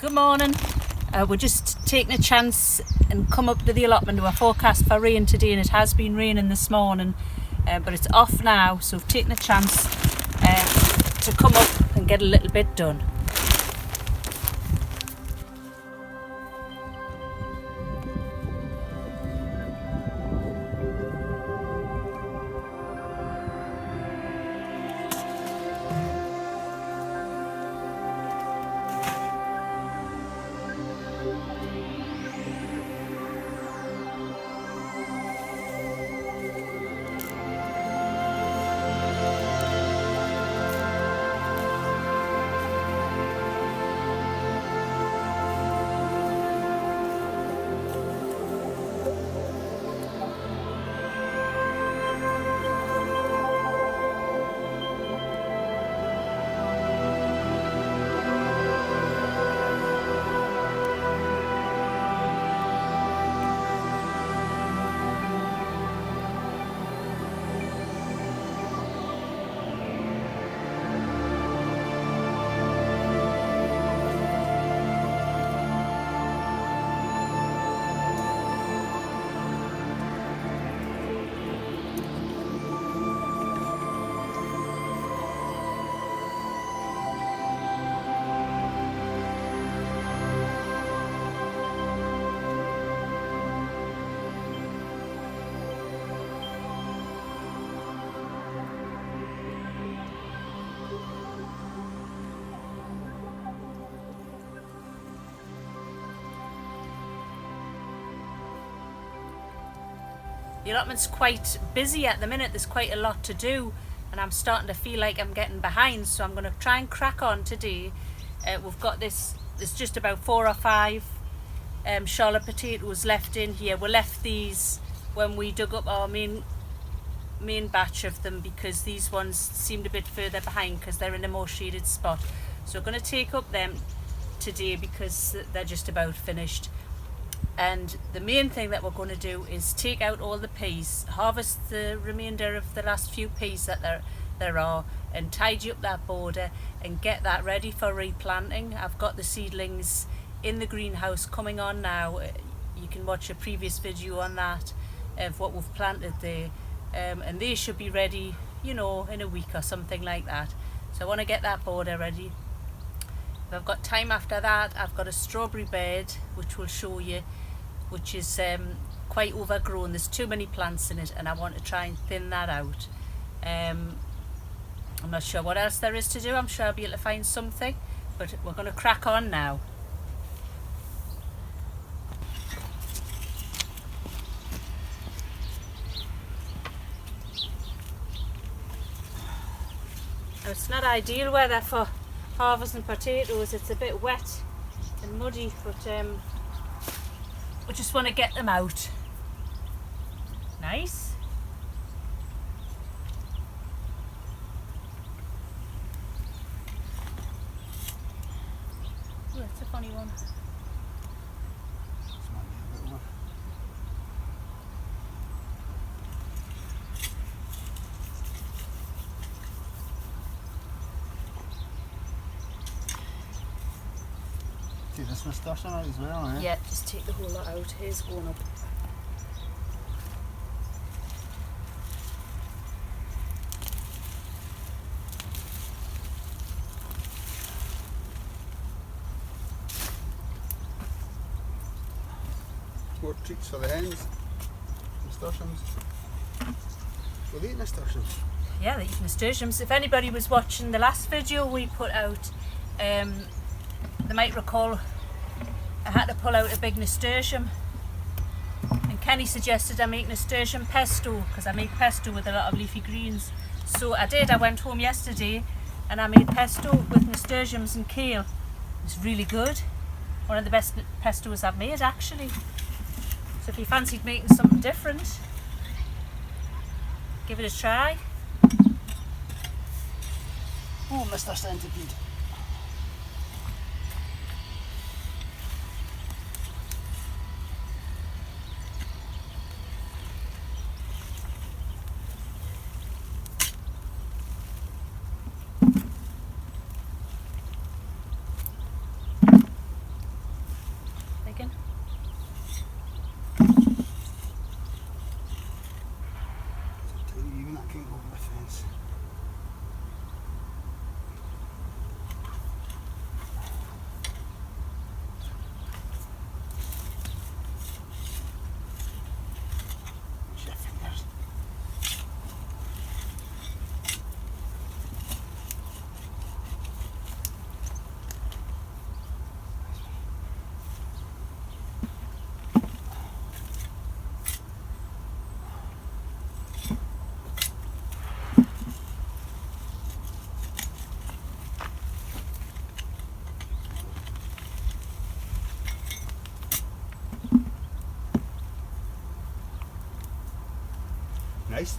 Good morning. We're just taking a chance and come up to the allotment. We're forecast for rain today and it has been raining this morning, but it's off now, so we've taken a chance to come up and get a little bit done. The allotment's quite busy at the minute. There's quite a lot to do and I'm starting to feel like I'm getting behind, so I'm going to try and crack on today. We've got there's just about 4 or 5 Charlotte potatoes left in here. We left these when we dug up our main batch of them because these ones seemed a bit further behind because they're in a more shaded spot. So we're going to take up them today because they're just about finished. And the main thing that we're going to do is take out all the peas, harvest the remainder of the last few peas that there are, and tidy up that border and get that ready for replanting. I've got the seedlings in the greenhouse coming on now. You can watch a previous video on that of what we've planted there, and they should be ready, you know, in a week or something like that. So I want to get that border ready. If I've got time after that, I've got a strawberry bed which we'll show you, which is quite overgrown. There's too many plants in it and I want to try and thin that out. I'm not sure what else there is to do. I'm sure I'll be able to find something, but we're going to crack on now. Now, it's not ideal weather for harvesting potatoes. It's a bit wet and muddy, but we just want to get them out. Nice. Oh, that's a funny one. Take this moustache on it as well, eh? Yeah, just take the whole lot out. Here's going up. More treats for the hens. Nasturtiums. Will they eat nasturtiums? Yeah, they're eating nasturtiums. If anybody was watching the last video we put out, they might recall I had to pull out a big nasturtium, and Kenny suggested I make nasturtium pesto because I make pesto with a lot of leafy greens. So I did. I went home yesterday and I made pesto with nasturtiums and kale. It's really good. One of the best pestos I've made, actually. So if you fancied making something different, give it a try. Oh, Mr. Centipede.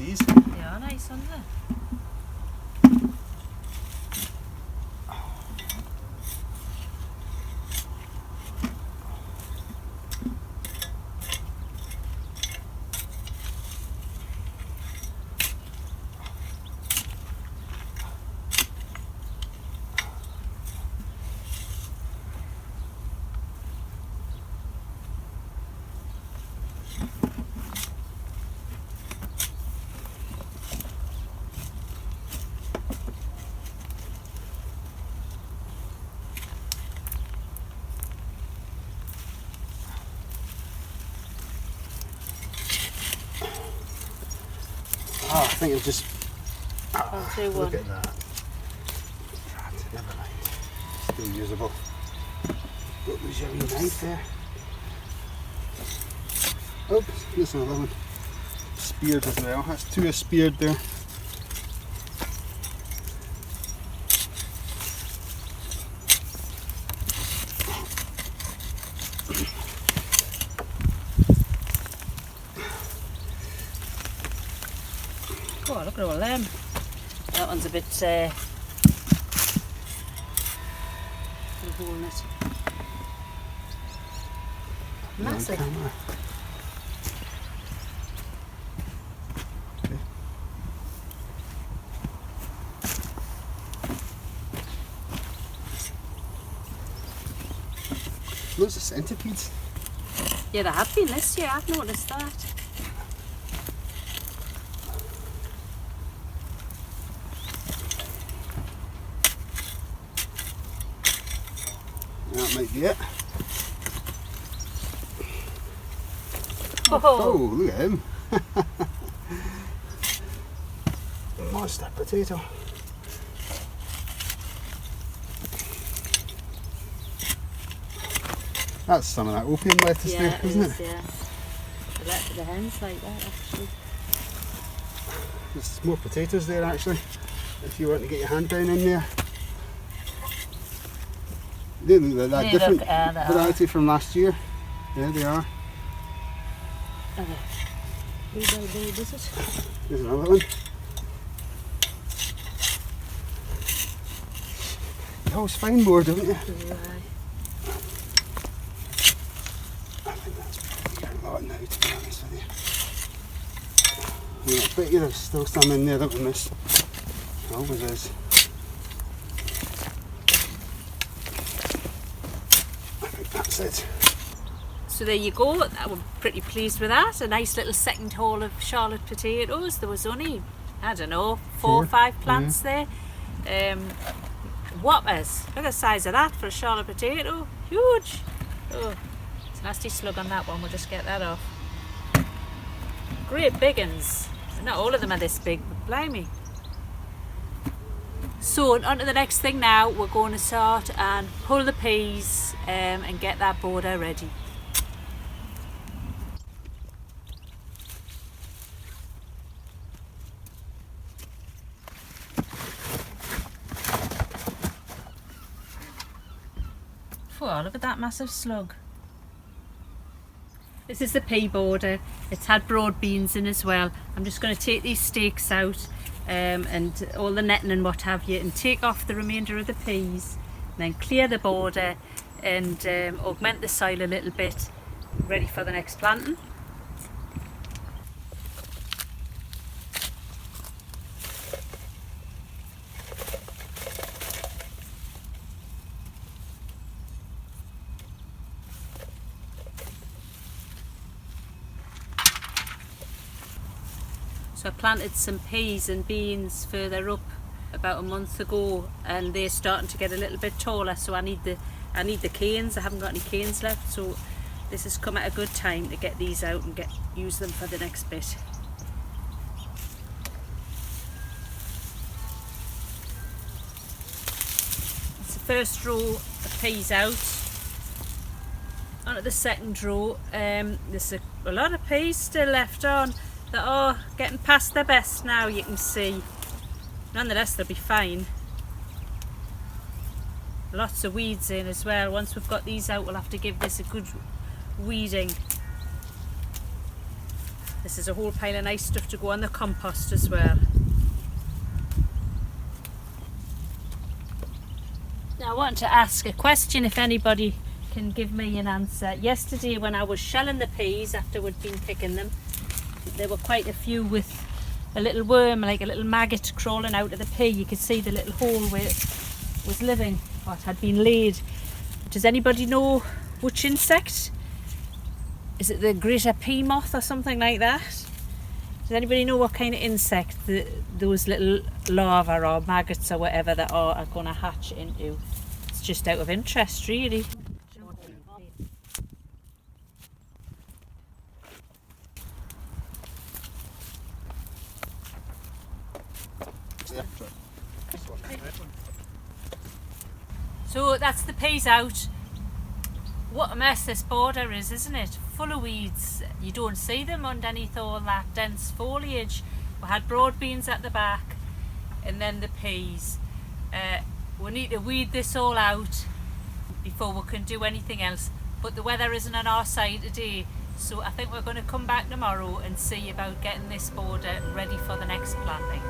these. They are nice, aren't they? Oh, I think I've just. I'll do Look one. at that. Never mind. Still usable. Don't lose your wee knife there. Oh, there's another one. Speared as well. That's two are speared there. Oh, look at all them. That one's a bit hole in it. Massive. Camera. Okay. Loads of centipedes. Yeah, there have been this year, I've noticed that. That might be it. Oh, Oh, look at him. Monster potato. That's some of that opium lettuce yeah, there, isn't it? Yeah. The hens like that, actually. There's more potatoes there actually, if you want to get your hand down in there. They look like that They different look, they variety from last year. Yeah, they are. Okay. Is it? There's another one. You always find more, don't you? Yeah. I think that's probably a lot now, to be honest with you. Yeah, I bet you there's still some in there that we missed. There always is. I think that's it. So there you go, I'm pretty pleased with that. A nice little second haul of Charlotte potatoes. There was only, I don't know, 4 or 5 plants there. Whoppers. Look at the size of that for a Charlotte potato. Huge. Oh, it's a nasty slug on that one. We'll just get that off. Great big uns. Not all of them are this big, but blimey. So on to the next thing now. We're going to start and pull the peas and get that border ready. Oh, look at that massive slug. This is the pea border. It's had broad beans in as well. I'm just going to take these stakes out and all the netting and what have you, and take off the remainder of the peas, and then clear the border and augment the soil a little bit, ready for the next planting. So I planted some peas and beans further up about a month ago, and they're starting to get a little bit taller, so I need the canes. I haven't got any canes left, so this has come at a good time to get these out and use them for the next bit. That's the first row of peas out. On to the second row. There's a lot of peas still left on that are getting past their best now, you can see. Nonetheless, they'll be fine. Lots of weeds in as well. Once we've got these out, we'll have to give this a good weeding. This is a whole pile of nice stuff to go on the compost as well. Now I want to ask a question, if anybody can give me an answer. Yesterday when I was shelling the peas after we'd been picking them, there were quite a few with a little worm, like a little maggot crawling out of the pea. You could see the little hole where it was living, or it had been laid. Does anybody know which insect? Is it the greater pea moth or something like that? Does anybody know what kind of insect those little larvae or maggots or whatever that are going to hatch into? It's just out of interest, really. So that's the peas out. What a mess this border is, isn't it? Full of weeds. You don't see them underneath all that dense foliage. We had broad beans at the back and then the peas. We need to weed this all out before we can do anything else. But the weather isn't on our side today, so I think we're going to come back tomorrow and see about getting this border ready for the next planting.